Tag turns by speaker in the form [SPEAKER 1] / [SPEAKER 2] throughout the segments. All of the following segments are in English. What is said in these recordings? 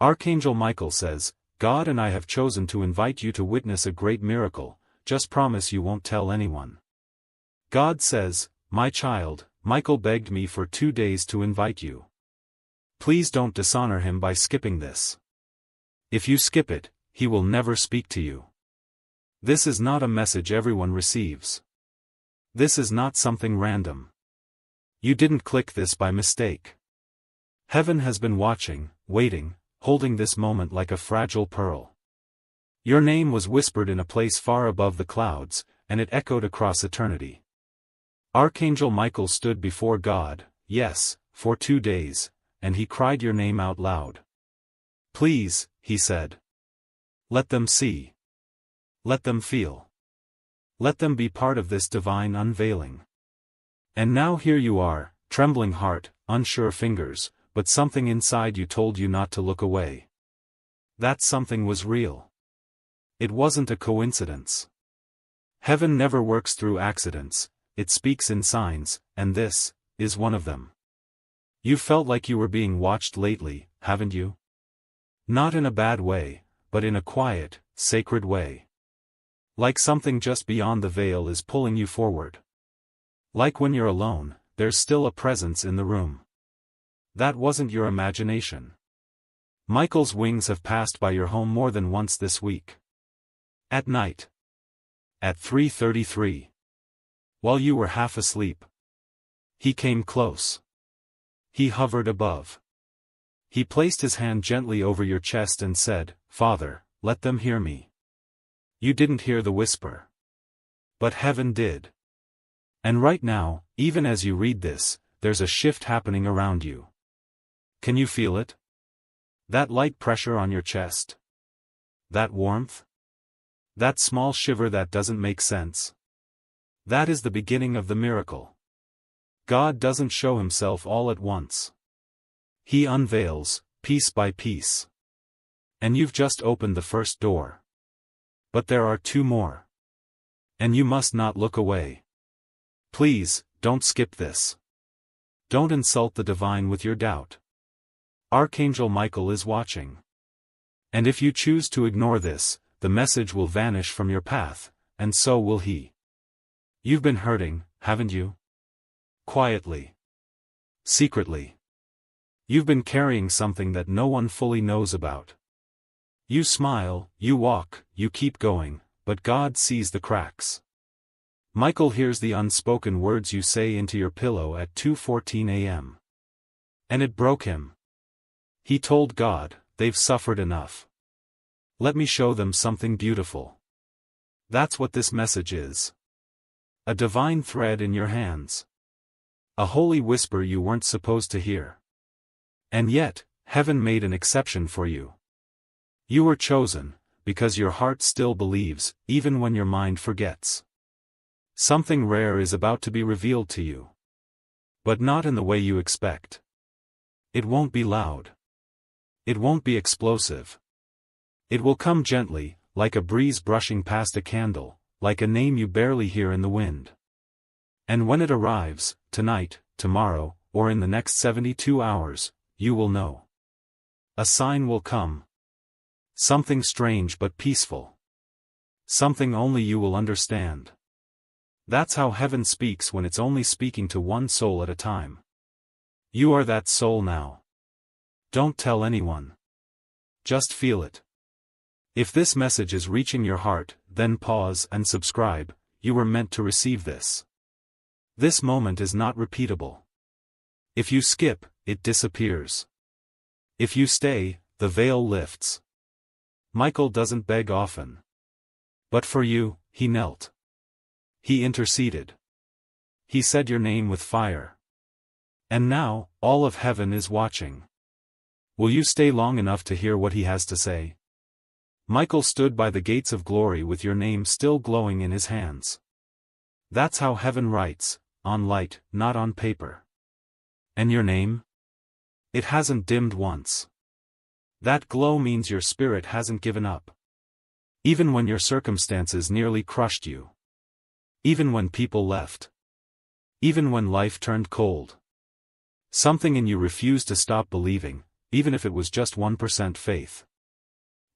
[SPEAKER 1] Archangel Michael says, God and I have chosen to invite you to witness a great miracle, just promise you won't tell anyone. God says, my child, Michael begged me for 2 days to invite you. Please don't dishonor him by skipping this. If you skip it, he will never speak to you. This is not a message everyone receives. This is not something random. You didn't click this by mistake. Heaven has been watching, waiting, holding this moment like a fragile pearl. Your name was whispered in a place far above the clouds, and it echoed across eternity. Archangel Michael stood before God, yes, for 2 days, and he cried your name out loud. Please, he said. Let them see. Let them feel. Let them be part of this divine unveiling. And now here you are, trembling heart, unsure fingers, but something inside you told you not to look away. That something was real. It wasn't a coincidence. Heaven never works through accidents, it speaks in signs, and this is one of them. You felt like you were being watched lately, haven't you? Not in a bad way, but in a quiet, sacred way. Like something just beyond the veil is pulling you forward. Like when you're alone, there's still a presence in the room. That wasn't your imagination. Michael's wings have passed by your home more than once this week. At night. At 3:33. While you were half asleep. He came close. He hovered above. He placed his hand gently over your chest and said, Father, let them hear me. You didn't hear the whisper. But heaven did. And right now, even as you read this, there's a shift happening around you. Can you feel it? That light pressure on your chest? That warmth? That small shiver that doesn't make sense? That is the beginning of the miracle. God doesn't show himself all at once. He unveils, piece by piece. And you've just opened the first door. But there are 2 more. And you must not look away. Please, don't skip this. Don't insult the divine with your doubt. Archangel Michael is watching. And if you choose to ignore this, the message will vanish from your path, and so will he. You've been hurting, haven't you? Quietly. Secretly. You've been carrying something that no one fully knows about. You smile, you walk, you keep going, but God sees the cracks. Michael hears the unspoken words you say into your pillow at 2:14 a.m. And it broke him. He told God, they've suffered enough. Let me show them something beautiful. That's what this message is. A divine thread in your hands. A holy whisper you weren't supposed to hear. And yet, heaven made an exception for you. You were chosen, because your heart still believes, even when your mind forgets. Something rare is about to be revealed to you. But not in the way you expect. It won't be loud. It won't be explosive. It will come gently, like a breeze brushing past a candle, like a name you barely hear in the wind. And when it arrives, tonight, tomorrow, or in the next 72 hours, you will know. A sign will come. Something strange but peaceful. Something only you will understand. That's how heaven speaks when it's only speaking to one soul at a time. You are that soul now. Don't tell anyone. Just feel it. If this message is reaching your heart, then pause and subscribe. You were meant to receive this. This moment is not repeatable. If you skip, it disappears. If you stay, the veil lifts. Michael doesn't beg often. But for you, he knelt. He interceded. He said your name with fire. And now, all of heaven is watching. Will you stay long enough to hear what he has to say? Michael stood by the gates of glory with your name still glowing in his hands. That's how heaven writes, on light, not on paper. And your name? It hasn't dimmed once. That glow means your spirit hasn't given up. Even when your circumstances nearly crushed you. Even when people left. Even when life turned cold. Something in you refused to stop believing, even if it was just 1% faith.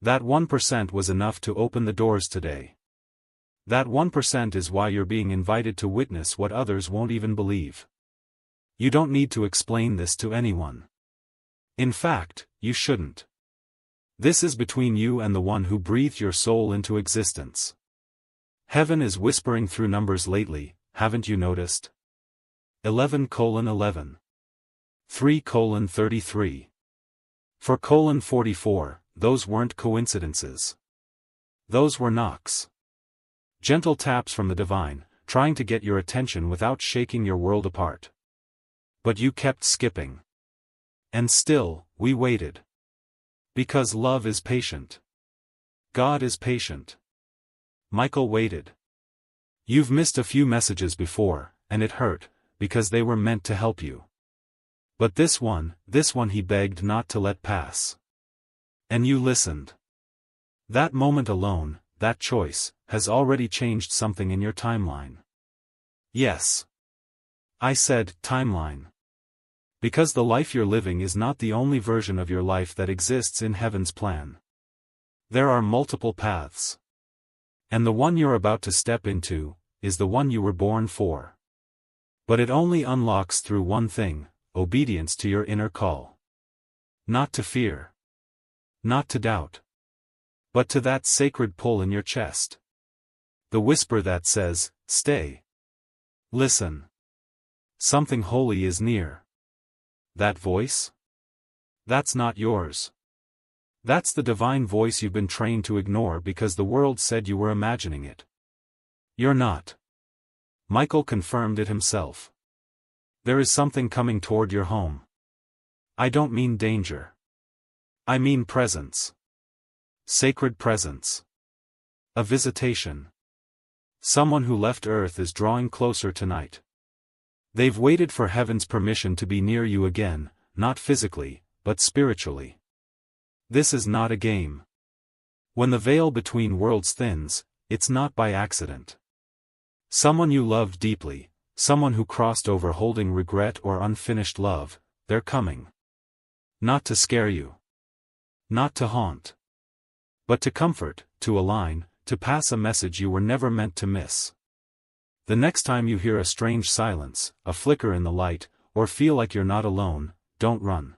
[SPEAKER 1] That 1% was enough to open the doors today. That 1% is why you're being invited to witness what others won't even believe. You don't need to explain this to anyone. In fact, you shouldn't. This is between you and the one who breathed your soul into existence. Heaven is whispering through numbers lately, haven't you noticed? 11:11. 3:33. 4:44, those weren't coincidences. Those were knocks. Gentle taps from the divine, trying to get your attention without shaking your world apart. But you kept skipping. And still, we waited. Because love is patient. God is patient. Michael waited. You've missed a few messages before, and it hurt, because they were meant to help you. But this one he begged not to let pass. And you listened. That moment alone, that choice, has already changed something in your timeline. Yes. I said, timeline. Because the life you're living is not the only version of your life that exists in heaven's plan. There are multiple paths. And the one you're about to step into, is the one you were born for. But it only unlocks through one thing, obedience to your inner call. Not to fear. Not to doubt. But to that sacred pull in your chest. The whisper that says, stay. Listen. Something holy is near. That voice? That's not yours. That's the divine voice you've been trained to ignore because the world said you were imagining it. You're not. Michael confirmed it himself. There is something coming toward your home. I don't mean danger. I mean presence. Sacred presence. A visitation. Someone who left Earth is drawing closer tonight. They've waited for heaven's permission to be near you again, not physically, but spiritually. This is not a game. When the veil between worlds thins, it's not by accident. Someone you loved deeply, someone who crossed over holding regret or unfinished love, they're coming. Not to scare you. Not to haunt. But to comfort, to align, to pass a message you were never meant to miss. The next time you hear a strange silence, a flicker in the light, or feel like you're not alone, don't run.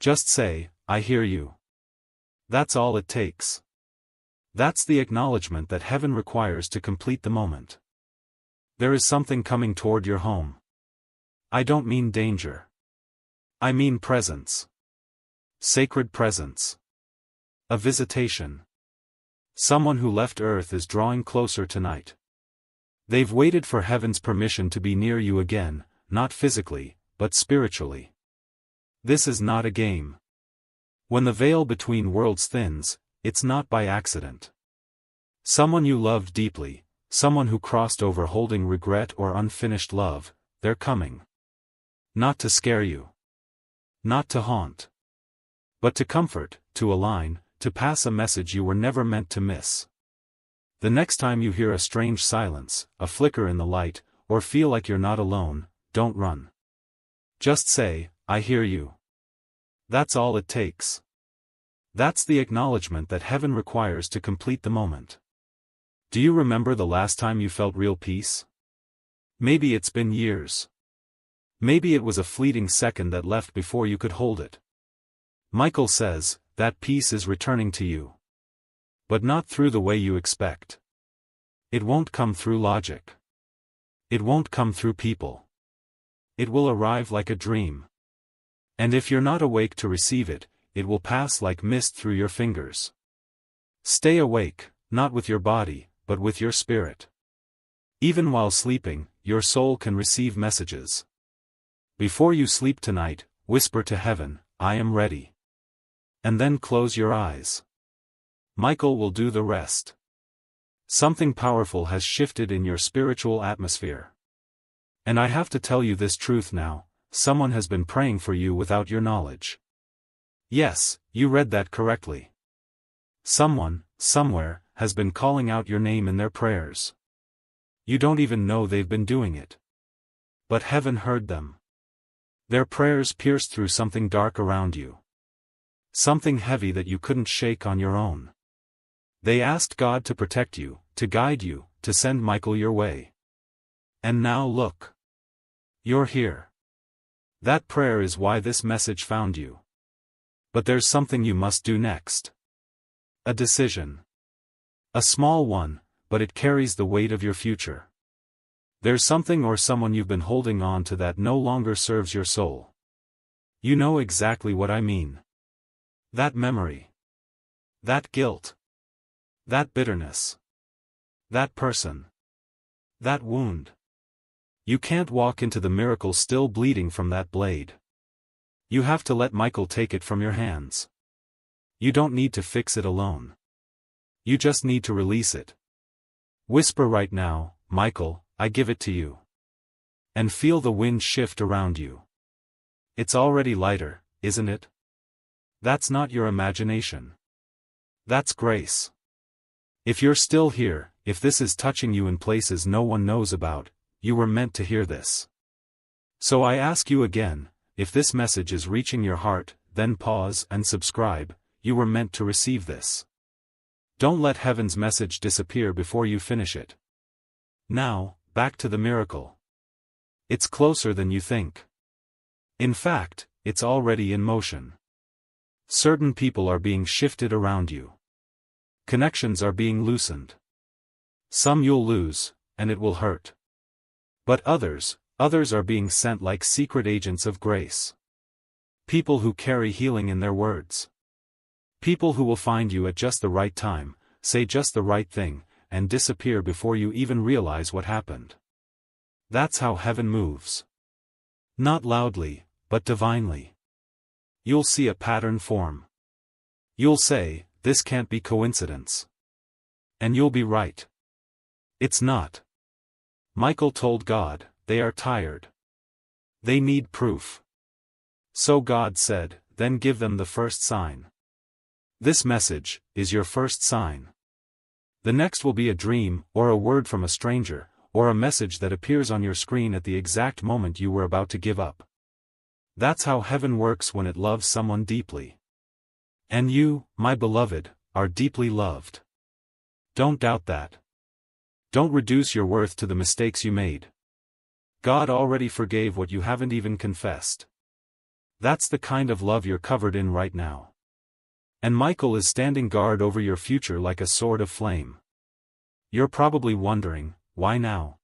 [SPEAKER 1] Just say, I hear you. That's all it takes. That's the acknowledgement that heaven requires to complete the moment. There is something coming toward your home. I don't mean danger. I mean presence. Sacred presence. A visitation. Someone who left Earth is drawing closer tonight. They've waited for heaven's permission to be near you again, not physically, but spiritually. This is not a game. When the veil between worlds thins, it's not by accident. Someone you loved deeply, someone who crossed over holding regret or unfinished love, they're coming. Not to scare you. Not to haunt. But to comfort, to align, to pass a message you were never meant to miss. The next time you hear a strange silence, a flicker in the light, or feel like you're not alone, don't run. Just say, I hear you. That's all it takes. That's the acknowledgement that heaven requires to complete the moment. Do you remember the last time you felt real peace? Maybe it's been years. Maybe it was a fleeting second that left before you could hold it. Michael says, that peace is returning to you. But not through the way you expect. It won't come through logic. It won't come through people. It will arrive like a dream. And if you're not awake to receive it, it will pass like mist through your fingers. Stay awake, not with your body, but with your spirit. Even while sleeping, your soul can receive messages. Before you sleep tonight, whisper to heaven, I am ready. And then close your eyes. Michael will do the rest. Something powerful has shifted in your spiritual atmosphere. And I have to tell you this truth now, someone has been praying for you without your knowledge. Yes, you read that correctly. Someone, somewhere, has been calling out your name in their prayers. You don't even know they've been doing it. But heaven heard them. Their prayers pierced through something dark around you. Something heavy that you couldn't shake on your own. They asked God to protect you, to guide you, to send Michael your way. And now look. You're here. That prayer is why this message found you. But there's something you must do next. A decision. A small one, but it carries the weight of your future. There's something or someone you've been holding on to that no longer serves your soul. You know exactly what I mean. That memory. That guilt. That bitterness. That person. That wound. You can't walk into the miracle still bleeding from that blade. You have to let Michael take it from your hands. You don't need to fix it alone. You just need to release it. Whisper right now, Michael, I give it to you. And feel the wind shift around you. It's already lighter, isn't it? That's not your imagination. That's grace. If you're still here, if this is touching you in places no one knows about, you were meant to hear this. So I ask you again, if this message is reaching your heart, then pause and subscribe. You were meant to receive this. Don't let heaven's message disappear before you finish it. Now, back to the miracle. It's closer than you think. In fact, it's already in motion. Certain people are being shifted around you. Connections are being loosened. Some you'll lose, and it will hurt. But others are being sent like secret agents of grace. People who carry healing in their words. People who will find you at just the right time, say just the right thing, and disappear before you even realize what happened. That's how heaven moves. Not loudly, but divinely. You'll see a pattern form. You'll say, this can't be coincidence. And you'll be right. It's not. Michael told God, they are tired. They need proof. So God said, then give them the first sign. This message is your first sign. The next will be a dream, or a word from a stranger, or a message that appears on your screen at the exact moment you were about to give up. That's how heaven works when it loves someone deeply. And you, my beloved, are deeply loved. Don't doubt that. Don't reduce your worth to the mistakes you made. God already forgave what you haven't even confessed. That's the kind of love you're covered in right now. And Michael is standing guard over your future like a sword of flame. You're probably wondering, why now?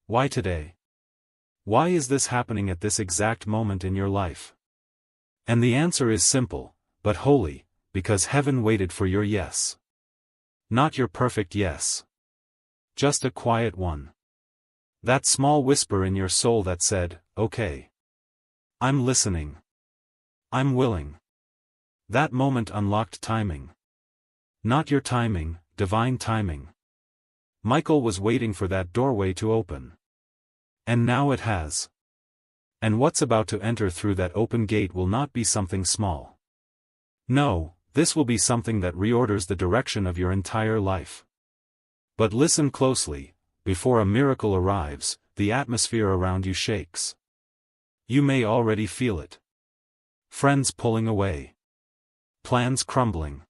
[SPEAKER 1] Why today? Why is this happening at this exact moment in your life? And the answer is simple, but holy, because heaven waited for your yes. Not your perfect yes. Just a quiet one. That small whisper in your soul that said, okay. I'm listening. I'm willing. That moment unlocked timing. Not your timing, divine timing. Michael was waiting for that doorway to open. And now it has. And what's about to enter through that open gate will not be something small. No, this will be something that reorders the direction of your entire life. But listen closely, before a miracle arrives, the atmosphere around you shakes. You may already feel it. Friends pulling away. Plans crumbling.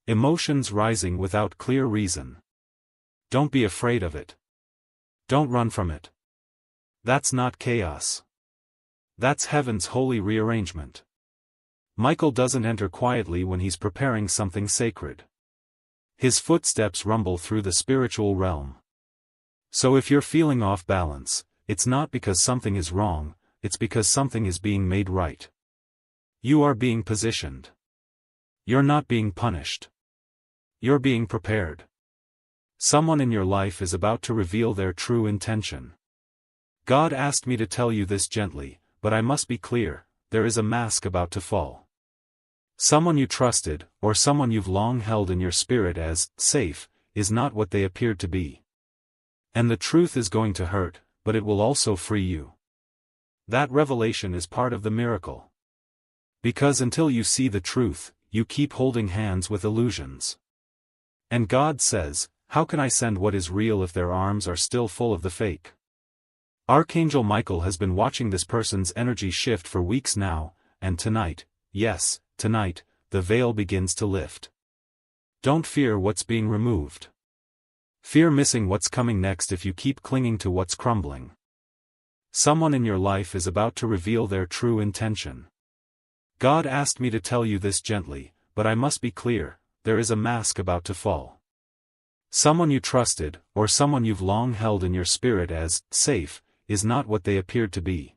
[SPEAKER 1] Emotions rising without clear reason. Don't be afraid of it. Don't run from it. That's not chaos. That's heaven's holy rearrangement. Michael doesn't enter quietly when he's preparing something sacred. His footsteps rumble through the spiritual realm. So if you're feeling off balance, it's not because something is wrong, it's because something is being made right. You are being positioned. You're not being punished. You're being prepared. Someone in your life is about to reveal their true intention. God asked me to tell you this gently, but I must be clear, there is a mask about to fall. Someone you trusted, or someone you've long held in your spirit as safe, is not what they appeared to be. And the truth is going to hurt, but it will also free you. That revelation is part of the miracle. Because until you see the truth, you keep holding hands with illusions. And God says, how can I send what is real if their arms are still full of the fake? Archangel Michael has been watching this person's energy shift for weeks now, and tonight, yes, tonight, the veil begins to lift. Don't fear what's being removed. Fear missing what's coming next if you keep clinging to what's crumbling. Someone in your life is about to reveal their true intention. God asked me to tell you this gently, but I must be clear, there is a mask about to fall. Someone you trusted, or someone you've long held in your spirit as safe, is not what they appeared to be.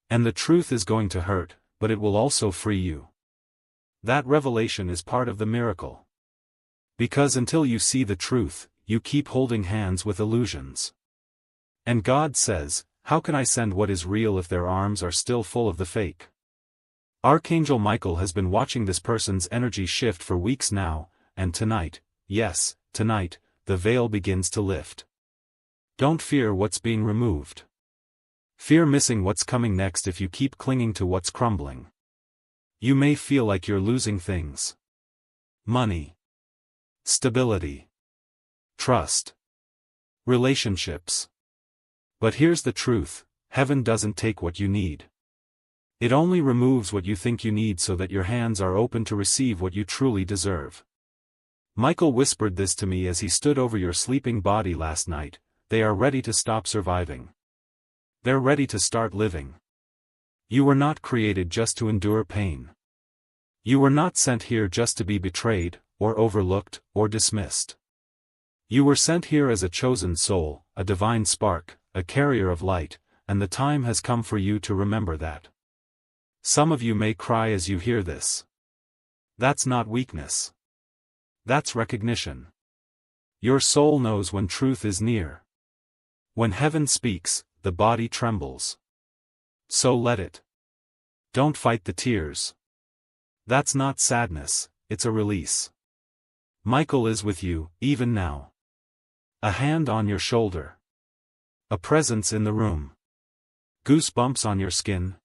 [SPEAKER 1] And the truth is going to hurt, but it will also free you. That revelation is part of the miracle. Because until you see the truth, you keep holding hands with illusions. And God says, how can I send what is real if their arms are still full of the fake? Archangel Michael has been watching this person's energy shift for weeks now, and tonight, yes, tonight, the veil begins to lift. Don't fear what's being removed. Fear missing what's coming next if you keep clinging to what's crumbling. You may feel like you're losing things. Money. Stability. Trust. Relationships. But here's the truth, heaven doesn't take what you need. It only removes what you think you need so that your hands are open to receive what you truly deserve. Michael whispered this to me as he stood over your sleeping body last night. They are ready to stop surviving. They're ready to start living. You were not created just to endure pain. You were not sent here just to be betrayed, or overlooked, or dismissed. You were sent here as a chosen soul, a divine spark, a carrier of light, and the time has come for you to remember that. Some of you may cry as you hear this. That's not weakness. That's recognition. Your soul knows when truth is near. When heaven speaks, the body trembles. So let it. Don't fight the tears. That's not sadness, it's a release. Michael is with you, even now. A hand on your shoulder. A presence in the room. Goosebumps on your skin.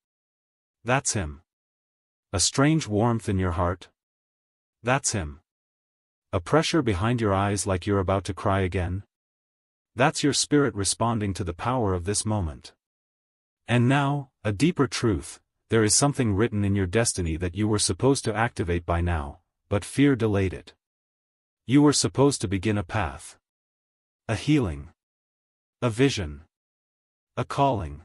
[SPEAKER 1] That's him. A strange warmth in your heart. That's him. A pressure behind your eyes like you're about to cry again. That's your spirit responding to the power of this moment. And now, a deeper truth, there is something written in your destiny that you were supposed to activate by now, but fear delayed it. You were supposed to begin a path. A healing. A vision. A calling.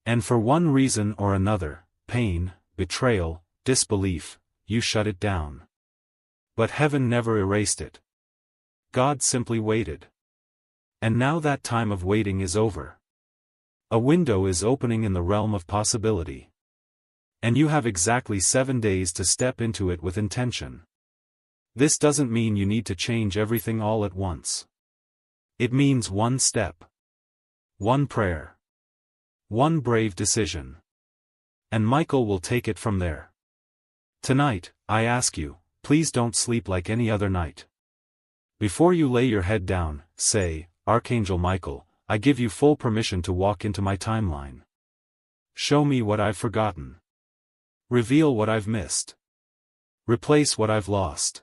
[SPEAKER 1] And for one reason or another, pain, betrayal, disbelief, you shut it down. But heaven never erased it. God simply waited. And now that time of waiting is over. A window is opening in the realm of possibility. And you have exactly 7 days to step into it with intention. This doesn't mean you need to change everything all at once. It means one step. One prayer. One brave decision. And Michael will take it from there. Tonight, I ask you, please don't sleep like any other night. Before you lay your head down, say, Archangel Michael, I give you full permission to walk into my timeline. Show me what I've forgotten. Reveal what I've missed. Replace what I've lost.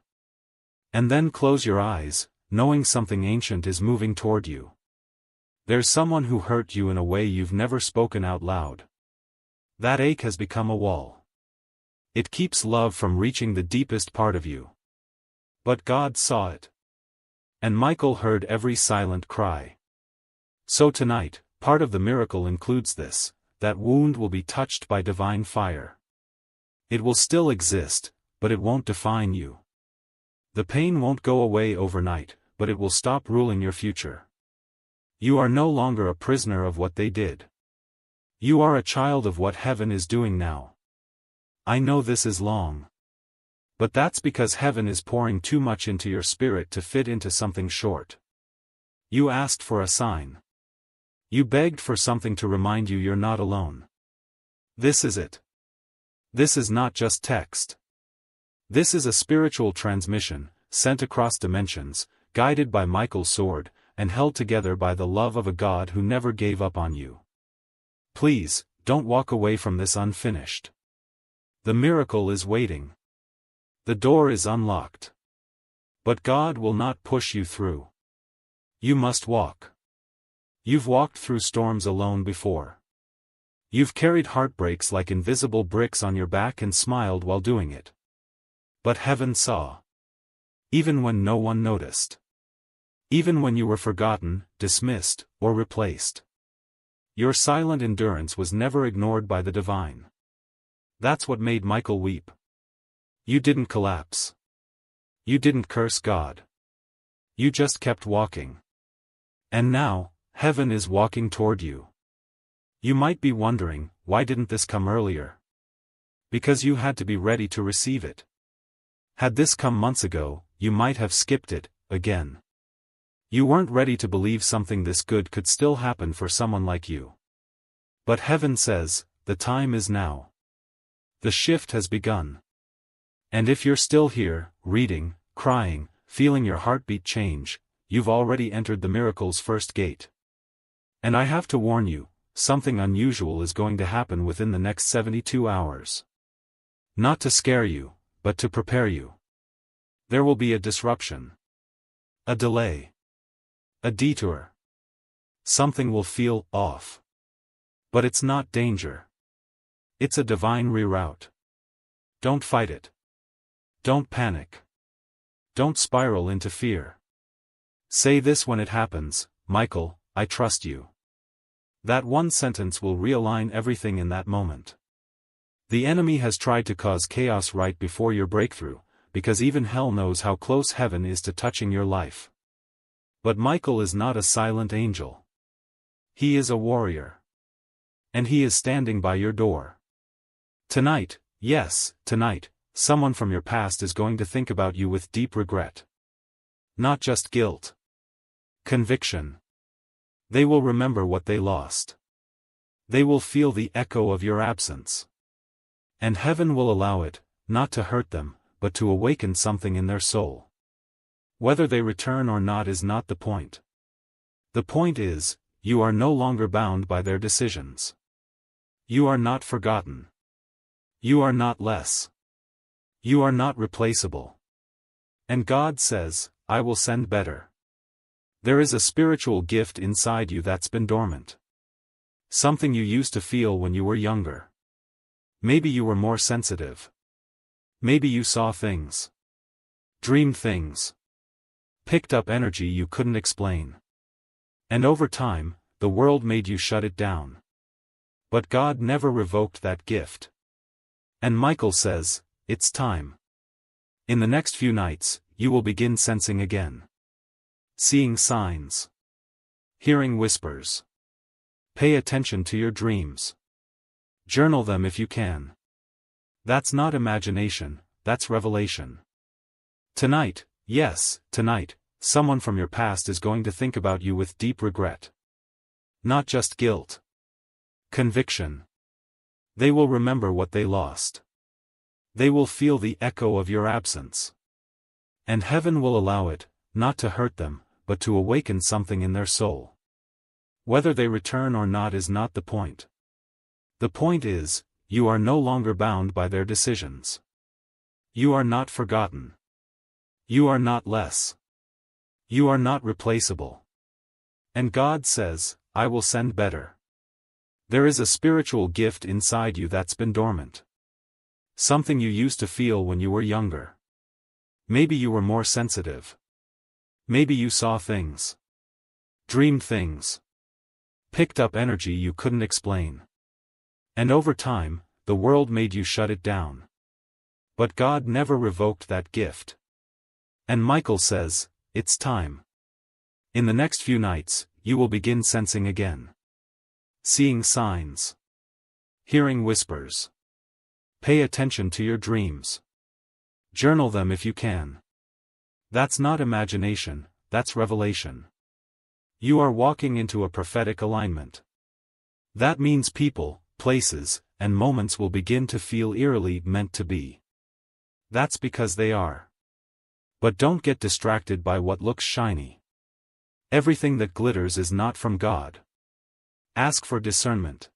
[SPEAKER 1] And then close your eyes, knowing something ancient is moving toward you. There's someone who hurt you in a way you've never spoken out loud. That ache has become a wall. It keeps love from reaching the deepest part of you. But God saw it. And Michael heard every silent cry. So tonight, part of the miracle includes this, that wound will be touched by divine fire. It will still exist, but it won't define you. The pain won't go away overnight, but it will stop ruling your future. You are no longer a prisoner of what they did. You are a child of what heaven is doing now. I know this is long. But that's because heaven is pouring too much into your spirit to fit into something short. You asked for a sign. You begged for something to remind you you're not alone. This is it. This is not just text. This is a spiritual transmission, sent across dimensions, guided by Michael's sword, and held together by the love of a God who never gave up on you. Please, don't walk away from this unfinished. The miracle is waiting. The door is unlocked. But God will not push you through. You must walk. You've walked through storms alone before. You've carried heartbreaks like invisible bricks on your back and smiled while doing it. But heaven saw. Even when no one noticed. Even when you were forgotten, dismissed, or replaced. Your silent endurance was never ignored by the divine. That's what made Michael weep. You didn't collapse. You didn't curse God. You just kept walking. And now, heaven is walking toward you. You might be wondering, why didn't this come earlier? Because you had to be ready to receive it. Had this come months ago, you might have skipped it, again. You weren't ready to believe something this good could still happen for someone like you. But heaven says, the time is now. The shift has begun. And if you're still here, reading, crying, feeling your heartbeat change, you've already entered the miracle's first gate. And I have to warn you, something unusual is going to happen within the next 72 hours. Not to scare you, but to prepare you. There will be a disruption. A delay. A detour. Something will feel off. But it's not danger. It's a divine reroute. Don't fight it. Don't panic. Don't spiral into fear. Say this when it happens, Michael, I trust you. That one sentence will realign everything in that moment. The enemy has tried to cause chaos right before your breakthrough, because even hell knows how close heaven is to touching your life. But Michael is not a silent angel. He is a warrior. And he is standing by your door. Tonight, yes, tonight, someone from your past is going to think about you with deep regret. Not just guilt. Conviction. They will remember what they lost. They will feel the echo of your absence. And heaven will allow it, not to hurt them, but to awaken something in their soul. Whether they return or not is not the point. The point is, you are no longer bound by their decisions. You are not forgotten. You are not less. You are not replaceable. And God says, I will send better. There is a spiritual gift inside you that's been dormant. Something you used to feel when you were younger. Maybe you were more sensitive. Maybe you saw things. Dreamed things. Picked up energy you couldn't explain. And over time, the world made you shut it down. But God never revoked that gift. And Michael says, it's time. In the next few nights, you will begin sensing again. Seeing signs. Hearing whispers. Pay attention to your dreams. Journal them if you can. That's not imagination, that's revelation. Tonight, yes, tonight, someone from your past is going to think about you with deep regret. Not just guilt. Conviction. They will remember what they lost. They will feel the echo of your absence. And heaven will allow it, not to hurt them, but to awaken something in their soul. Whether they return or not is not the point. The point is, you are no longer bound by their decisions. You are not forgotten. You are not less. You are not replaceable. And God says, I will send better. There is a spiritual gift inside you that's been dormant. Something you used to feel when you were younger. Maybe you were more sensitive. Maybe you saw things. Dreamed things. Picked up energy you couldn't explain. And over time, the world made you shut it down. But God never revoked that gift. And Michael says, it's time. In the next few nights, you will begin sensing again. Seeing signs. Hearing whispers. Pay attention to your dreams. Journal them if you can. That's not imagination, that's revelation. You are walking into a prophetic alignment. That means people, places, and moments will begin to feel eerily meant to be. That's because they are. But don't get distracted by what looks shiny. Everything that glitters is not from God. Ask for discernment.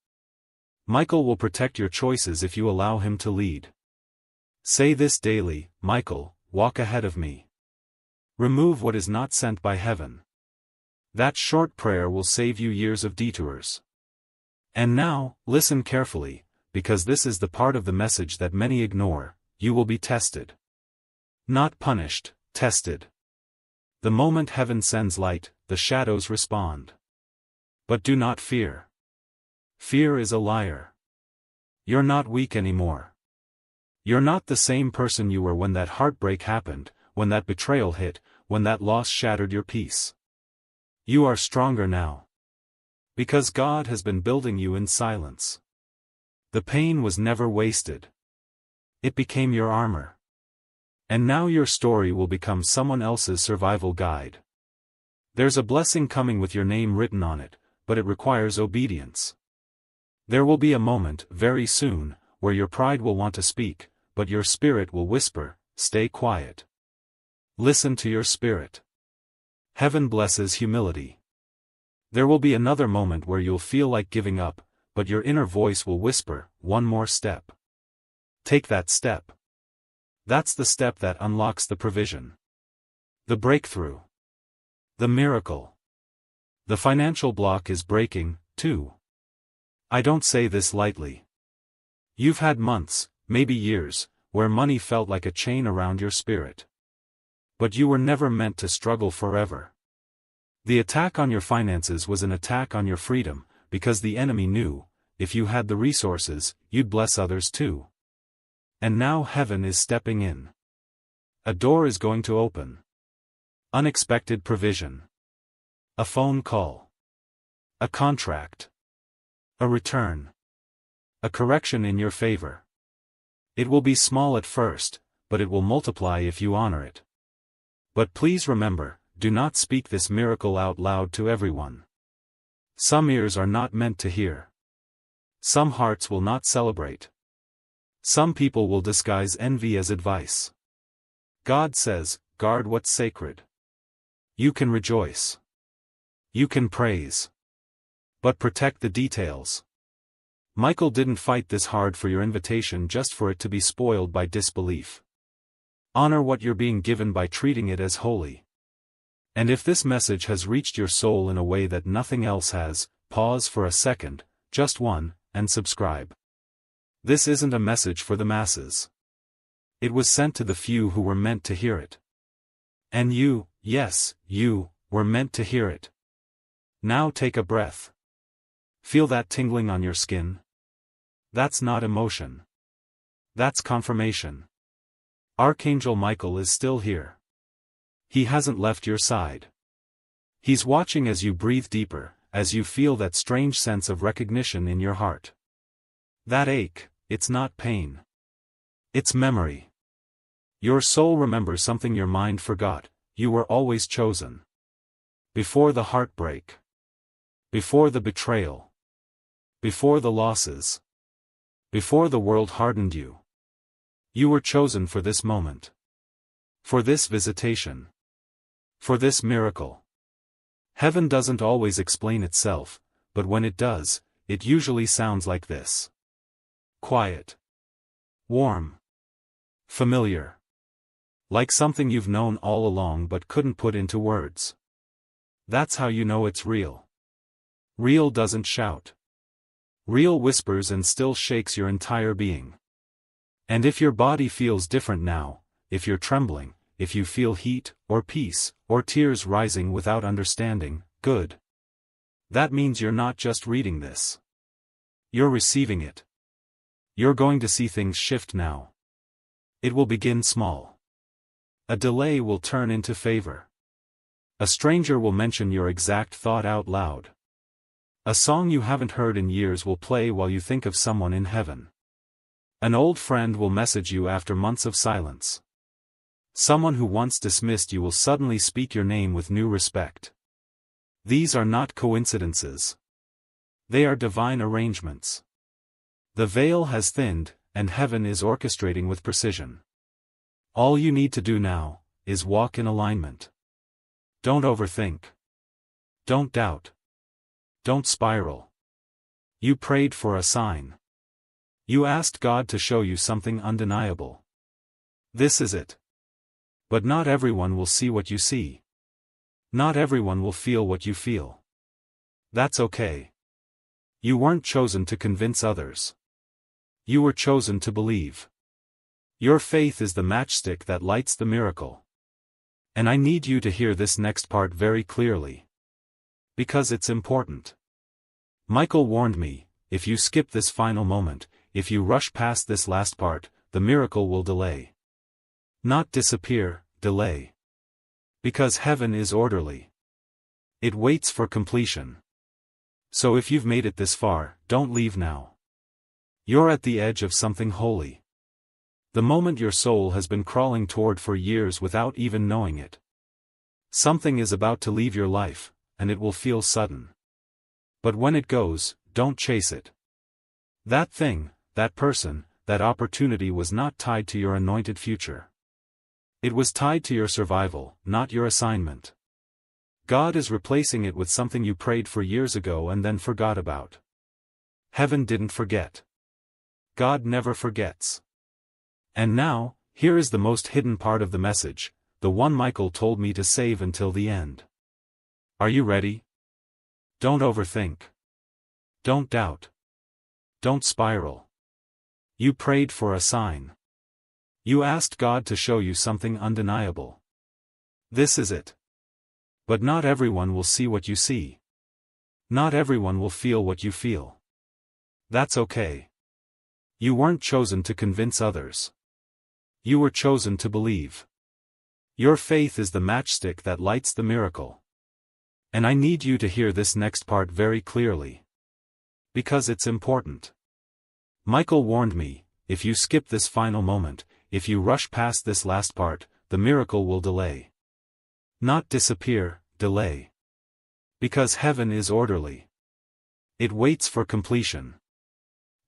[SPEAKER 1] Michael will protect your choices if you allow him to lead. Say this daily, Michael, walk ahead of me. Remove what is not sent by heaven. That short prayer will save you years of detours. And now, listen carefully, because this is the part of the message that many ignore: you will be tested. Not punished, tested. The moment heaven sends light, the shadows respond. But do not fear. Fear is a liar. You're not weak anymore. You're not the same person you were when that heartbreak happened, when that betrayal hit, when that loss shattered your peace. You are stronger now. Because God has been building you in silence. The pain was never wasted. It became your armor. And now your story will become someone else's survival guide. There's a blessing coming with your name written on it, but it requires obedience. There will be a moment, very soon, where your pride will want to speak, but your spirit will whisper, "Stay quiet." Listen to your spirit. Heaven blesses humility. There will be another moment where you'll feel like giving up, but your inner voice will whisper, "One more step." Take that step. That's the step that unlocks the provision. The breakthrough. The miracle. The financial block is breaking, too. I don't say this lightly. You've had months, maybe years, where money felt like a chain around your spirit. But you were never meant to struggle forever. The attack on your finances was an attack on your freedom, because the enemy knew, if you had the resources, you'd bless others too. And now heaven is stepping in. A door is going to open. Unexpected provision. A phone call. A contract. A return. A correction in your favor. It will be small at first, but it will multiply if you honor it. But please remember, do not speak this miracle out loud to everyone. Some ears are not meant to hear. Some hearts will not celebrate. Some people will disguise envy as advice. God says, guard what's sacred. You can rejoice. You can praise. But protect the details. Michael didn't fight this hard for your invitation just for it to be spoiled by disbelief. Honor what you're being given by treating it as holy. And if this message has reached your soul in a way that nothing else has, pause for a second, just one, and subscribe. This isn't a message for the masses. It was sent to the few who were meant to hear it. And you, yes, you, were meant to hear it. Now take a breath. Feel that tingling on your skin? That's not emotion. That's confirmation. Archangel Michael is still here. He hasn't left your side. He's watching as you breathe deeper, as you feel that strange sense of recognition in your heart. That ache, it's not pain. It's memory. Your soul remembers something your mind forgot: you were always chosen. Before the heartbreak. Before the betrayal. Before the losses. Before the world hardened you. You were chosen for this moment. For this visitation. For this miracle. Heaven doesn't always explain itself, but when it does, it usually sounds like this. Quiet. Warm. Familiar. Like something you've known all along but couldn't put into words. That's how you know it's real. Real doesn't shout. Real whispers and still shakes your entire being. And if your body feels different now, if you're trembling, if you feel heat, or peace, or tears rising without understanding, good. That means you're not just reading this. You're receiving it. You're going to see things shift now. It will begin small. A delay will turn into favor. A stranger will mention your exact thought out loud. A song you haven't heard in years will play while you think of someone in heaven. An old friend will message you after months of silence. Someone who once dismissed you will suddenly speak your name with new respect. These are not coincidences. They are divine arrangements. The veil has thinned, and heaven is orchestrating with precision. All you need to do now is walk in alignment. Don't overthink. Don't doubt. Don't spiral. You prayed for a sign. You asked God to show you something undeniable. This is it. But not everyone will see what you see. Not everyone will feel what you feel. That's okay. You weren't chosen to convince others. You were chosen to believe. Your faith is the matchstick that lights the miracle. And I need you to hear this next part very clearly. Because it's important. Michael warned me, if you skip this final moment, if you rush past this last part, the miracle will delay. Not disappear, delay. Because heaven is orderly. It waits for completion. So if you've made it this far, don't leave now. You're at the edge of something holy. The moment your soul has been crawling toward for years without even knowing it. Something is about to leave your life, and it will feel sudden. But when it goes, don't chase it. That thing, that person, that opportunity was not tied to your anointed future. It was tied to your survival, not your assignment. God is replacing it with something you prayed for years ago and then forgot about. Heaven didn't forget. God never forgets. And now, here is the most hidden part of the message, the one Michael told me to save until the end. Are you ready? Don't overthink. Don't doubt. Don't spiral. You prayed for a sign. You asked God to show you something undeniable. This is it. But not everyone will see what you see. Not everyone will feel what you feel. That's okay. You weren't chosen to convince others. You were chosen to believe. Your faith is the matchstick that lights the miracle. And I need you to hear this next part very clearly. Because it's important. Michael warned me, if you skip this final moment, if you rush past this last part, the miracle will delay. Not disappear, delay. Because heaven is orderly. It waits for completion.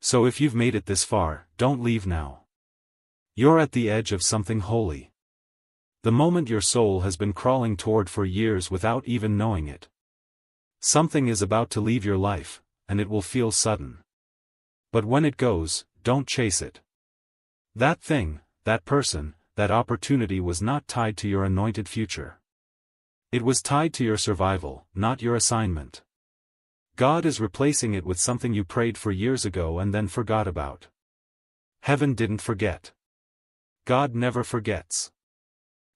[SPEAKER 1] So if you've made it this far, don't leave now. You're at the edge of something holy. The moment your soul has been crawling toward for years without even knowing it. Something is about to leave your life, and it will feel sudden. But when it goes, don't chase it. That thing, that person, that opportunity was not tied to your anointed future. It was tied to your survival, not your assignment. God is replacing it with something you prayed for years ago and then forgot about. Heaven didn't forget. God never forgets.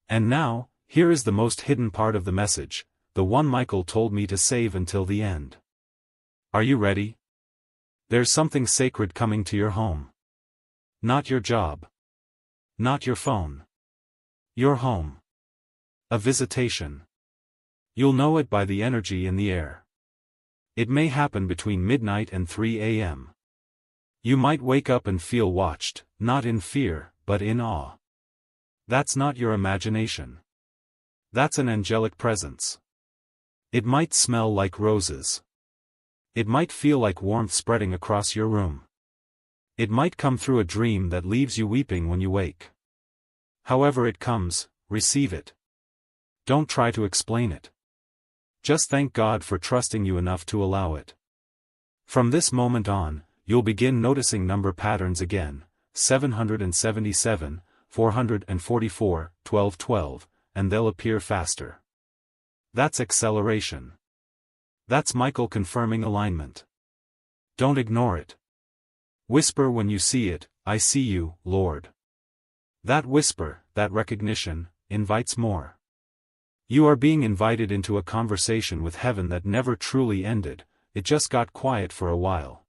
[SPEAKER 1] And now, here is the most hidden part of the message, the one Michael told me to save until the end. Are you ready? There's something sacred coming to your home. Not your job. Not your phone. Your home. A visitation. You'll know it by the energy in the air. It may happen between midnight and 3 a.m. You might wake up and feel watched, not in fear, but in awe. That's not your imagination. That's an angelic presence. It might smell like roses. It might feel like warmth spreading across your room. It might come through a dream that leaves you weeping when you wake. However it comes, receive it. Don't try to explain it. Just thank God for trusting you enough to allow it. From this moment on, you'll begin noticing number patterns again, 777, 444, 1212, and they'll appear faster. That's acceleration. That's Michael confirming alignment. Don't ignore it. Whisper when you see it, I see you, Lord. That whisper, that recognition, invites more. You are being invited into a conversation with heaven that never truly ended, it just got quiet for a while.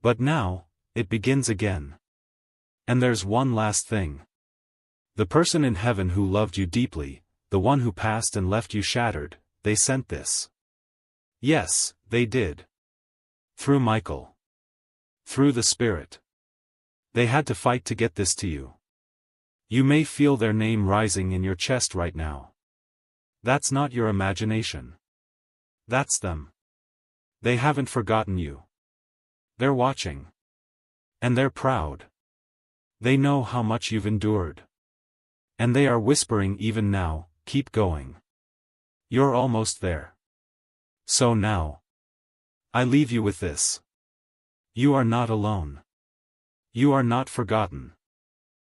[SPEAKER 1] But now, it begins again. And there's one last thing. The person in heaven who loved you deeply, the one who passed and left you shattered, they sent this. Yes, they did. Through Michael. Through the Spirit. They had to fight to get this to you. You may feel their name rising in your chest right now. That's not your imagination. That's them. They haven't forgotten you. They're watching. And they're proud. They know how much you've endured. And they are whispering even now, keep going. You're almost there. So now. I leave you with this. You are not alone. You are not forgotten.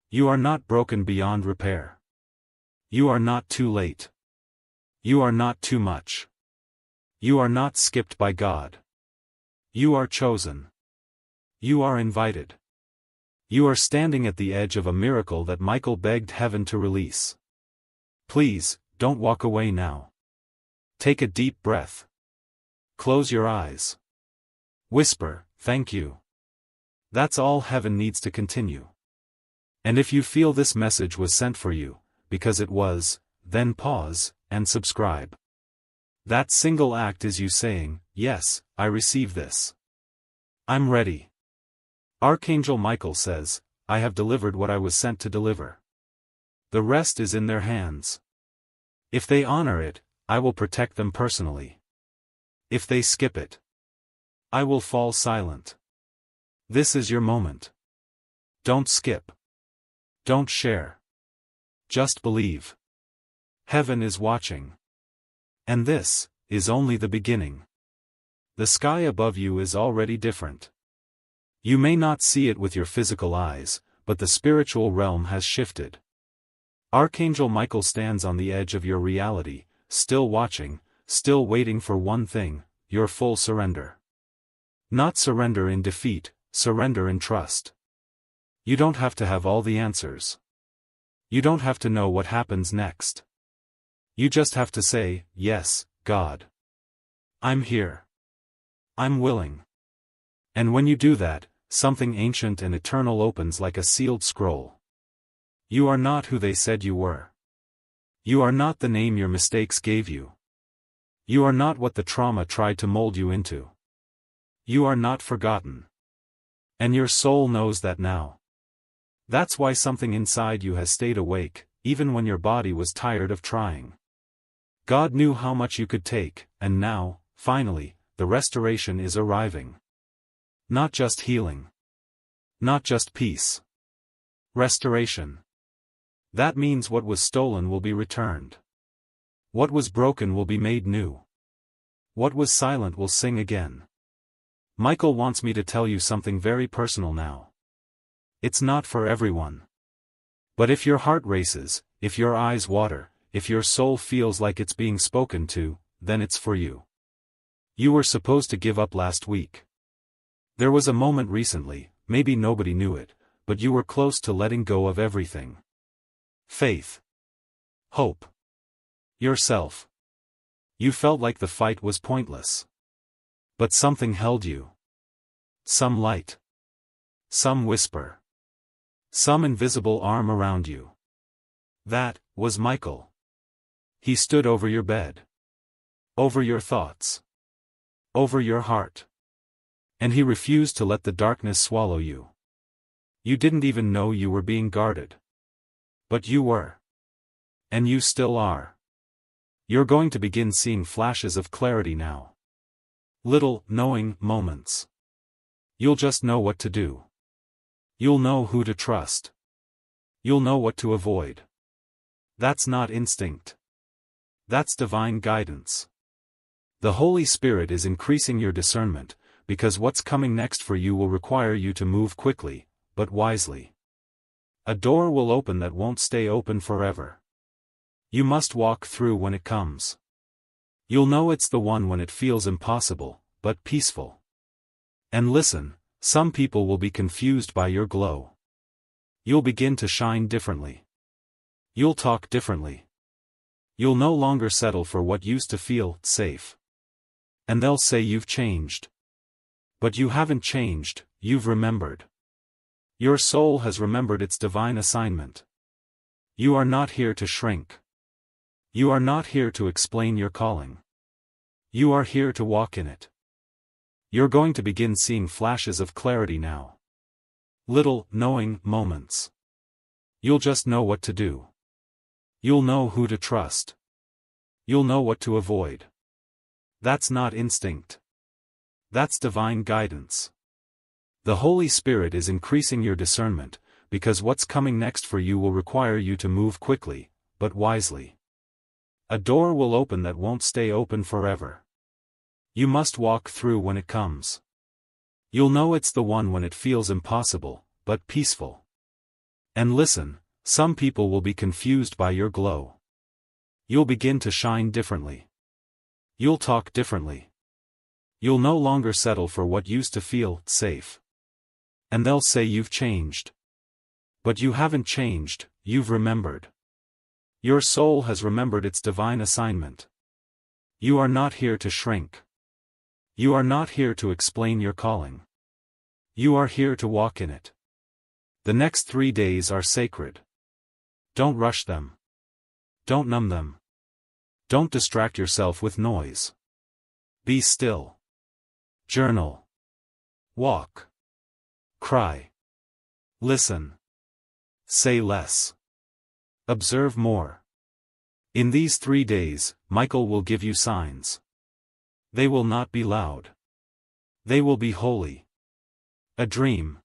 [SPEAKER 1] You are not broken beyond repair. You are not too late. You are not too much. You are not skipped by God. You are chosen. You are invited. You are standing at the edge of a miracle that Michael begged heaven to release. Please, don't walk away now. Take a deep breath. Close your eyes. Whisper, "Thank you." That's all heaven needs to continue. And if you feel this message was sent for you, because it was, then pause, and subscribe. That single act is you saying, "Yes, I receive this. I'm ready." Archangel Michael says, "I have delivered what I was sent to deliver. The rest is in their hands. If they honor it, I will protect them personally. If they skip it, I will fall silent." This is your moment. Don't skip. Don't share. Just believe. Heaven is watching. And this is only the beginning. The sky above you is already different. You may not see it with your physical eyes, but the spiritual realm has shifted. Archangel Michael stands on the edge of your reality, still watching, still waiting for one thing: your full surrender. Not surrender in defeat, surrender in trust. You don't have to have all the answers. You don't have to know what happens next. You just have to say, "Yes, God. I'm here. I'm willing." And when you do that, something ancient and eternal opens like a sealed scroll. You are not who they said you were. You are not the name your mistakes gave you. You are not what the trauma tried to mold you into. You are not forgotten. And your soul knows that now. That's why something inside you has stayed awake, even when your body was tired of trying. God knew how much you could take, and now, finally, the restoration is arriving. Not just healing. Not just peace. Restoration. That means what was stolen will be returned. What was broken will be made new. What was silent will sing again. Michael wants me to tell you something very personal now. It's not for everyone. But if your heart races, if your eyes water, if your soul feels like it's being spoken to, then it's for you. You were supposed to give up last week. There was a moment recently, maybe nobody knew it, but you were close to letting go of everything. Faith. Hope. Yourself. You felt like the fight was pointless. But something held you. Some light. Some whisper. Some invisible arm around you. That was Michael. He stood over your bed. Over your thoughts. Over your heart. And he refused to let the darkness swallow you. You didn't even know you were being guarded. But you were. And you still are. You're going to begin seeing flashes of clarity now. Little, knowing moments. You'll just know what to do. You'll know who to trust. You'll know what to avoid. That's not instinct. That's divine guidance. The Holy Spirit is increasing your discernment, because what's coming next for you will require you to move quickly, but wisely. A door will open that won't stay open forever. You must walk through when it comes. You'll know it's the one when it feels impossible, but peaceful. And listen, some people will be confused by your glow. You'll begin to shine differently. You'll talk differently. You'll no longer settle for what used to feel safe. And they'll say you've changed. But you haven't changed, you've remembered. Your soul has remembered its divine assignment. You are not here to shrink. You are not here to explain your calling. You are here to walk in it. You're going to begin seeing flashes of clarity now. Little, knowing moments. You'll just know what to do. You'll know who to trust. You'll know what to avoid. That's not instinct. That's divine guidance. The Holy Spirit is increasing your discernment, because what's coming next for you will require you to move quickly, but wisely. A door will open that won't stay open forever. You must walk through when it comes. You'll know it's the one when it feels impossible, but peaceful. And listen, some people will be confused by your glow. You'll begin to shine differently. You'll talk differently. You'll no longer settle for what used to feel safe. And they'll say you've changed. But you haven't changed, you've remembered. Your soul has remembered its divine assignment. You are not here to shrink. You are not here to explain your calling. You are here to walk in it. The next 3 days are sacred. Don't rush them. Don't numb them. Don't distract yourself with noise. Be still. Journal. Walk. Cry. Listen. Say less. Observe more. In these 3 days, Michael will give you signs. They will not be loud. They will be holy. A dream.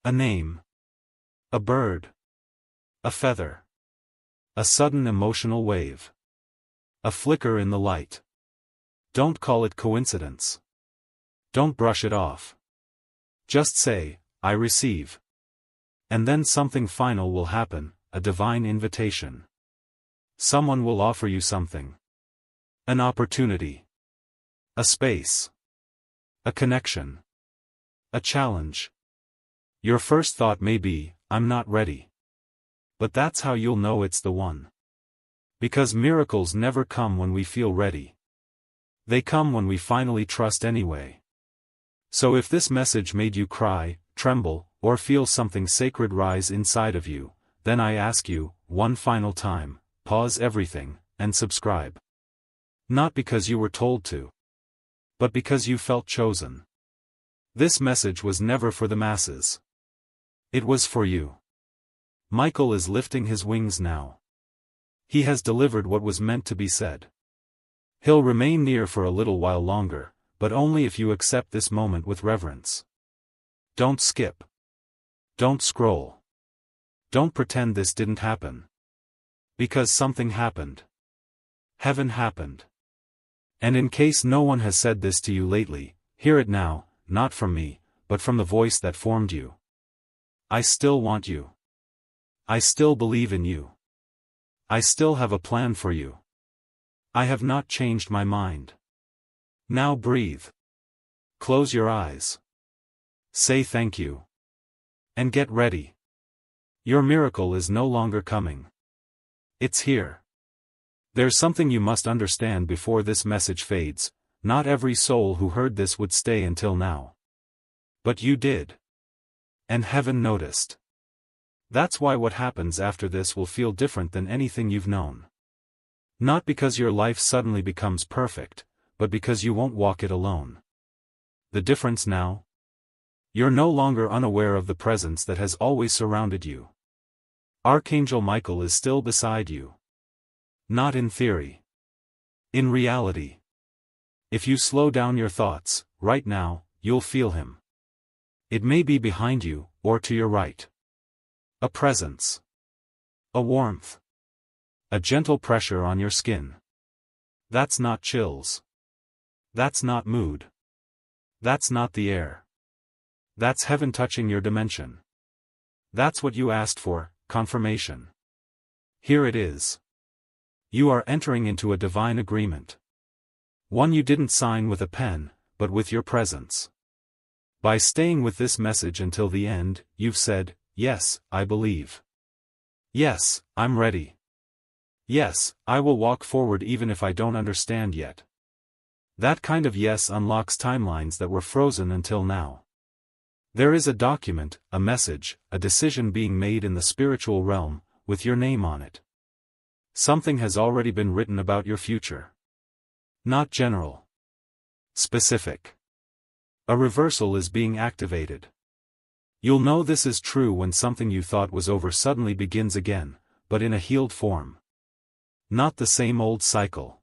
[SPEAKER 1] A name. A bird. A feather. A sudden emotional wave. A flicker in the light. Don't call it coincidence. Don't brush it off. Just say, I receive. And then something final will happen, a divine invitation. Someone will offer you something. An opportunity. A space. A connection. A challenge. Your first thought may be, I'm not ready. But that's how you'll know it's the one. Because miracles never come when we feel ready. They come when we finally trust anyway. So if this message made you cry, tremble, or feel something sacred rise inside of you, then I ask you, one final time, pause everything, and subscribe. Not because you were told to. But because you felt chosen. This message was never for the masses. It was for you. Michael is lifting his wings now. He has delivered what was meant to be said. He'll remain near for a little while longer, but only if you accept this moment with reverence. Don't skip. Don't scroll. Don't pretend this didn't happen. Because something happened. Heaven happened. And in case no one has said this to you lately, hear it now, not from me, but from the voice that formed you. I still want you. I still believe in you. I still have a plan for you. I have not changed my mind. Now breathe. Close your eyes. Say thank you. And get ready. Your miracle is no longer coming. It's here. There's something you must understand before this message fades. Not every soul who heard this would stay until now. But you did. And heaven noticed. That's why what happens after this will feel different than anything you've known. Not because your life suddenly becomes perfect, but because you won't walk it alone. The difference now? You're no longer unaware of the presence that has always surrounded you. Archangel Michael is still beside you. Not in theory. In reality. If you slow down your thoughts, right now, you'll feel him. It may be behind you, or to your right. A presence. A warmth. A gentle pressure on your skin. That's not chills. That's not mood. That's not the air. That's heaven touching your dimension. That's what you asked for, confirmation. Here it is. You are entering into a divine agreement. One you didn't sign with a pen, but with your presence. By staying with this message until the end, you've said, yes, I believe. Yes, I'm ready. Yes, I will walk forward even if I don't understand yet. That kind of yes unlocks timelines that were frozen until now. There is a document, a message, a decision being made in the spiritual realm, with your name on it. Something has already been written about your future. Not general. Specific. A reversal is being activated. You'll know this is true when something you thought was over suddenly begins again, but in a healed form. Not the same old cycle.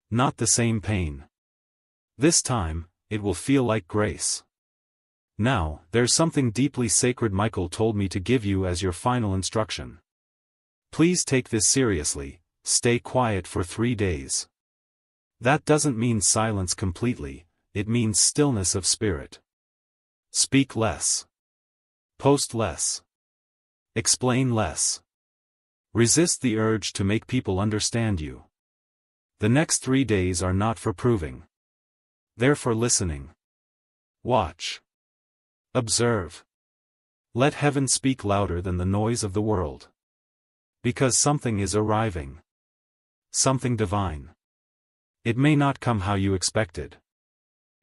[SPEAKER 1] Not the same pain. This time, it will feel like grace. Now, there's something deeply sacred Michael told me to give you as your final instruction. Please take this seriously, stay quiet for 3 days. That doesn't mean silence completely, it means stillness of spirit. Speak less. Post less. Explain less. Resist the urge to make people understand you. The next 3 days are not for proving. Therefore listening. Watch. Observe. Let heaven speak louder than the noise of the world. Because something is arriving. Something divine. It may not come how you expected.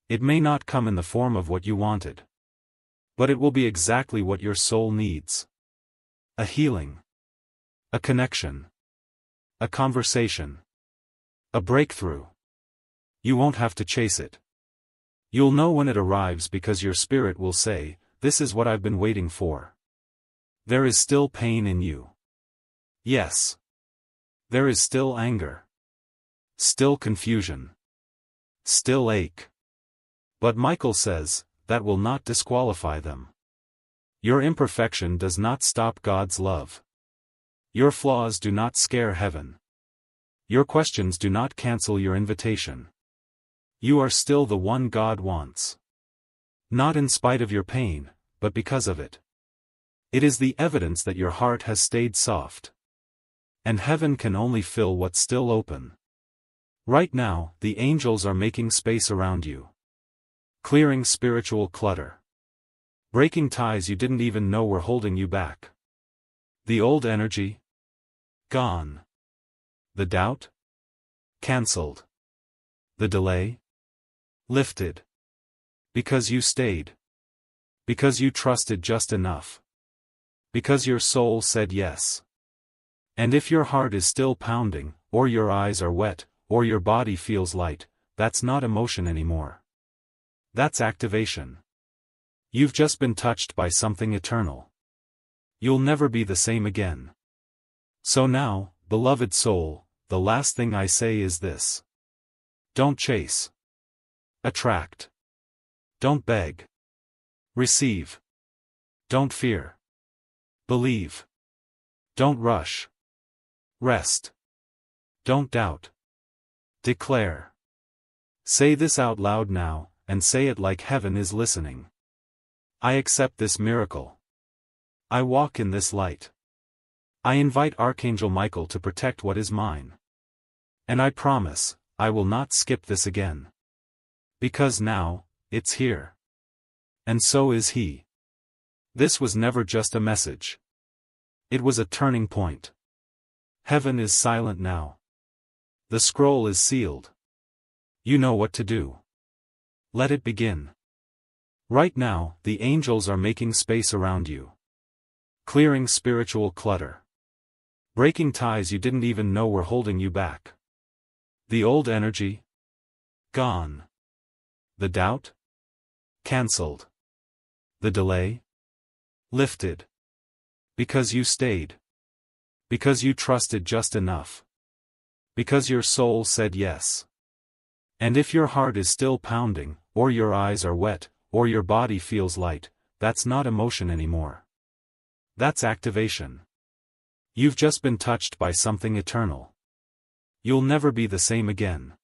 [SPEAKER 1] It may not come in the form of what you wanted. But it will be exactly what your soul needs. A healing. A connection. A conversation. A breakthrough. You won't have to chase it. You'll know when it arrives because your spirit will say, "This is what I've been waiting for." There is still pain in you. Yes. There is still anger. Still confusion. Still ache. But Michael says, that will not disqualify them. Your imperfection does not stop God's love. Your flaws do not scare heaven. Your questions do not cancel your invitation. You are still the one God wants. Not in spite of your pain, but because of it. It is the evidence that your heart has stayed soft. And heaven can only fill what's still open. Right now, the angels are making space around you. Clearing spiritual clutter. Breaking ties you didn't even know were holding you back. The old energy? Gone. The doubt? Cancelled. The delay? Lifted. Because you stayed. Because you trusted just enough. Because your soul said yes. And if your heart is still pounding, or your eyes are wet, or your body feels light, that's not emotion anymore. That's activation. You've just been touched by something eternal. You'll never be the same again. So now, beloved soul, the last thing I say is this. Don't chase. Attract. Don't beg. Receive. Don't fear. Believe. Don't rush. Rest. Don't doubt. Declare. Say this out loud now, and say it like heaven is listening. I accept this miracle. I walk in this light. I invite Archangel Michael to protect what is mine. And I promise, I will not skip this again. Because now, it's here. And so is he. This was never just a message. It was a turning point. Heaven is silent now. The scroll is sealed. You know what to do. Let it begin. Right now, the angels are making space around you. Clearing spiritual clutter. Breaking ties you didn't even know were holding you back. The old energy? Gone. The doubt? Cancelled. The delay? Lifted. Because you stayed. Because you trusted just enough. Because your soul said yes. And if your heart is still pounding, or your eyes are wet, or your body feels light, that's not emotion anymore. That's activation. You've just been touched by something eternal. You'll never be the same again.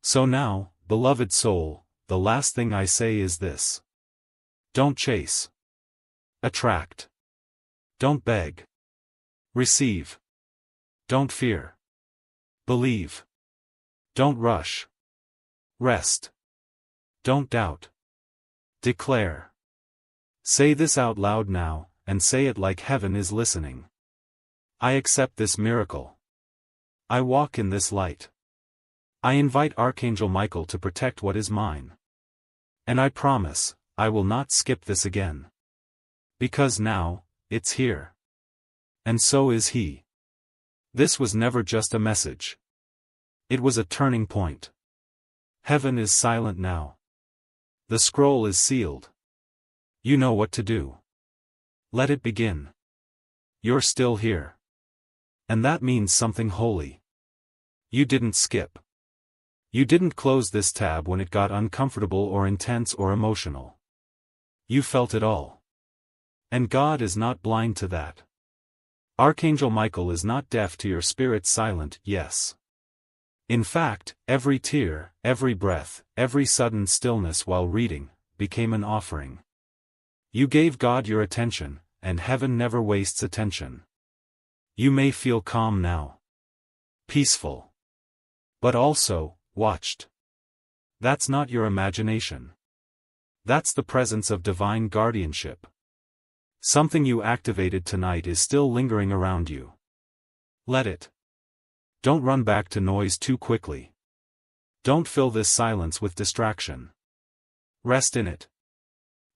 [SPEAKER 1] So now, beloved soul, the last thing I say is this. Don't chase. Attract. Don't beg. Receive. Don't fear. Believe. Don't rush. Rest. Don't doubt. Declare. Say this out loud now, and say it like heaven is listening. I accept this miracle. I walk in this light. I invite Archangel Michael to protect what is mine. And I promise, I will not skip this again. Because now, it's here. And so is he. This was never just a message. It was a turning point. Heaven is silent now. The scroll is sealed. You know what to do. Let it begin. You're still here. And that means something holy. You didn't skip. You didn't close this tab when it got uncomfortable or intense or emotional. You felt it all. And God is not blind to that. Archangel Michael is not deaf to your spirit's silent yes. In fact, every tear, every breath, every sudden stillness while reading, became an offering. You gave God your attention, and heaven never wastes attention. You may feel calm now. Peaceful. But also, watched. That's not your imagination. That's the presence of divine guardianship. Something you activated tonight is still lingering around you. Let it. Don't run back to noise too quickly. Don't fill this silence with distraction. Rest in it.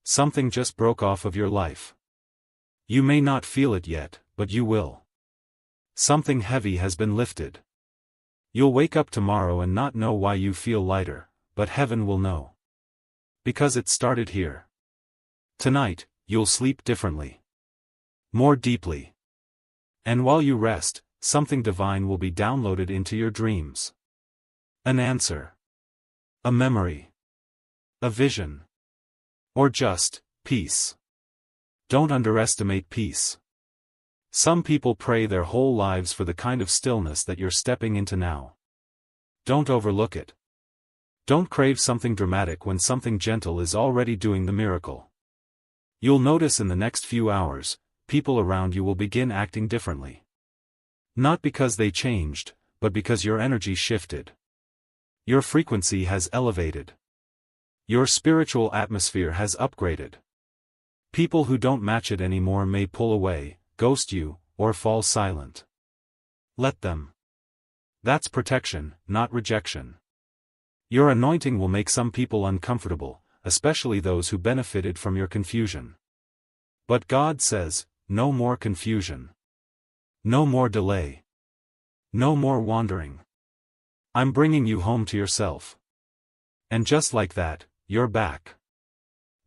[SPEAKER 1] Something just broke off of your life. You may not feel it yet, but you will. Something heavy has been lifted. You'll wake up tomorrow and not know why you feel lighter, but heaven will know. Because it started here. Tonight, you'll sleep differently. More deeply. And while you rest, something divine will be downloaded into your dreams. An answer. A memory. A vision. Or just, peace. Don't underestimate peace. Some people pray their whole lives for the kind of stillness that you're stepping into now. Don't overlook it. Don't crave something dramatic when something gentle is already doing the miracle. You'll notice in the next few hours, people around you will begin acting differently. Not because they changed, but because your energy shifted. Your frequency has elevated. Your spiritual atmosphere has upgraded. People who don't match it anymore may pull away, ghost you, or fall silent. Let them. That's protection, not rejection. Your anointing will make some people uncomfortable, especially those who benefited from your confusion. But God says, no more confusion. No more delay. No more wandering. I'm bringing you home to yourself. And just like that, you're back.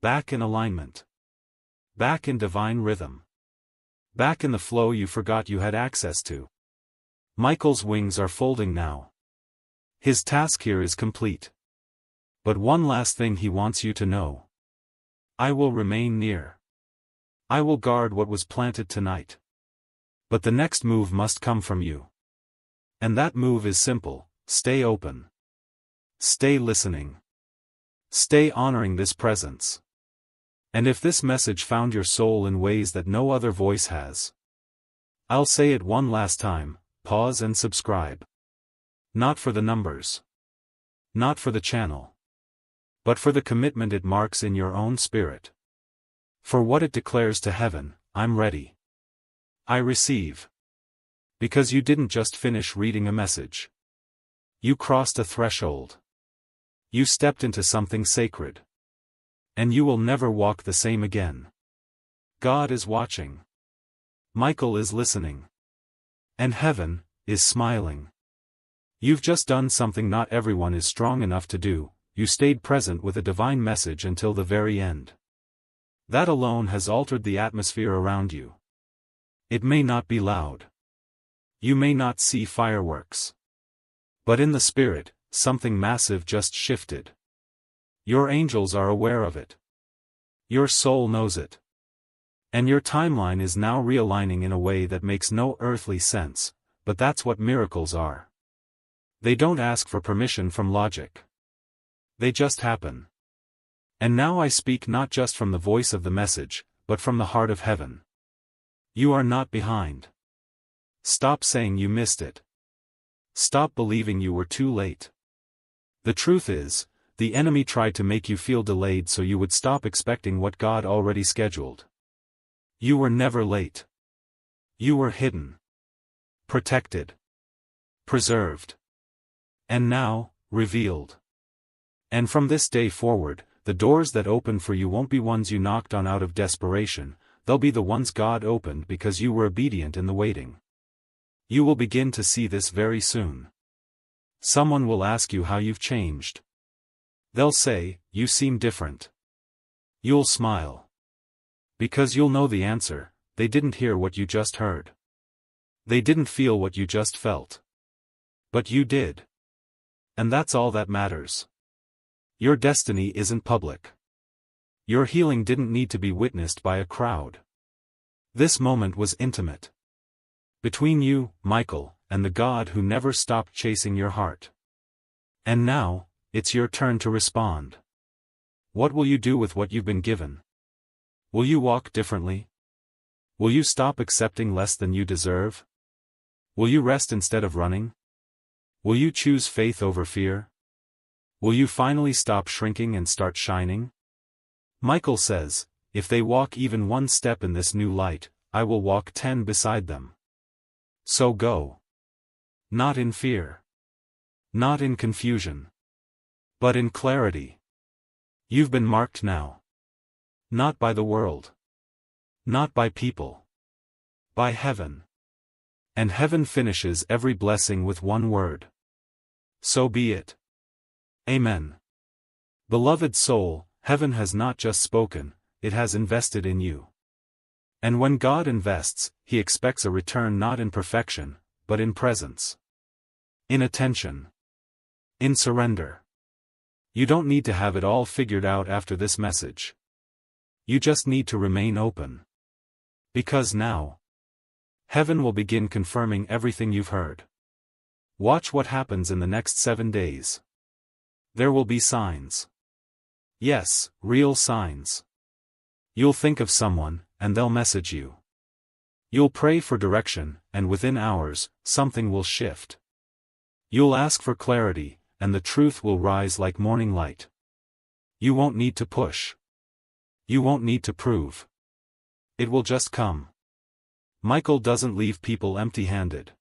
[SPEAKER 1] Back in alignment. Back in divine rhythm. Back in the flow you forgot you had access to. Michael's wings are folding now. His task here is complete. But one last thing he wants you to know. I will remain near. I will guard what was planted tonight. But the next move must come from you. And that move is simple: stay open. Stay listening. Stay honoring this presence. And if this message found your soul in ways that no other voice has, I'll say it one last time: pause and subscribe. Not for the numbers. Not for the channel. But for the commitment it marks in your own spirit. For what it declares to heaven: I'm ready. I receive. Because you didn't just finish reading a message. You crossed a threshold. You stepped into something sacred. And you will never walk the same again. God is watching. Michael is listening. And heaven is smiling. You've just done something not everyone is strong enough to do. You stayed present with a divine message until the very end. That alone has altered the atmosphere around you. It may not be loud. You may not see fireworks. But in the spirit, something massive just shifted. Your angels are aware of it. Your soul knows it. And your timeline is now realigning in a way that makes no earthly sense, but that's what miracles are. They don't ask for permission from logic. They just happen. And now I speak not just from the voice of the message, but from the heart of heaven. You are not behind. Stop saying you missed it. Stop believing you were too late. The truth is, the enemy tried to make you feel delayed so you would stop expecting what God already scheduled. You were never late. You were hidden. Protected. Preserved. And now, revealed. And from this day forward, the doors that open for you won't be ones you knocked on out of desperation, they'll be the ones God opened because you were obedient in the waiting. You will begin to see this very soon. Someone will ask you how you've changed. They'll say, you seem different. You'll smile. Because you'll know the answer: they didn't hear what you just heard. They didn't feel what you just felt. But you did. And that's all that matters. Your destiny isn't public. Your healing didn't need to be witnessed by a crowd. This moment was intimate. Between you, Michael, and the God who never stopped chasing your heart. And now, it's your turn to respond. What will you do with what you've been given? Will you walk differently? Will you stop accepting less than you deserve? Will you rest instead of running? Will you choose faith over fear? Will you finally stop shrinking and start shining? Michael says, if they walk even one step in this new light, I will walk 10 beside them. So go. Not in fear. Not in confusion. But in clarity. You've been marked now. Not by the world. Not by people. By heaven. And heaven finishes every blessing with one word. So be it. Amen. Beloved soul, heaven has not just spoken, it has invested in you. And when God invests, He expects a return not in perfection, but in presence. In attention. In surrender. You don't need to have it all figured out after this message. You just need to remain open. Because now, heaven will begin confirming everything you've heard. Watch what happens in the next 7 days. There will be signs. Yes, real signs. You'll think of someone, and they'll message you. You'll pray for direction, and within hours, something will shift. You'll ask for clarity, and the truth will rise like morning light. You won't need to push. You won't need to prove. It will just come. Michael doesn't leave people empty-handed.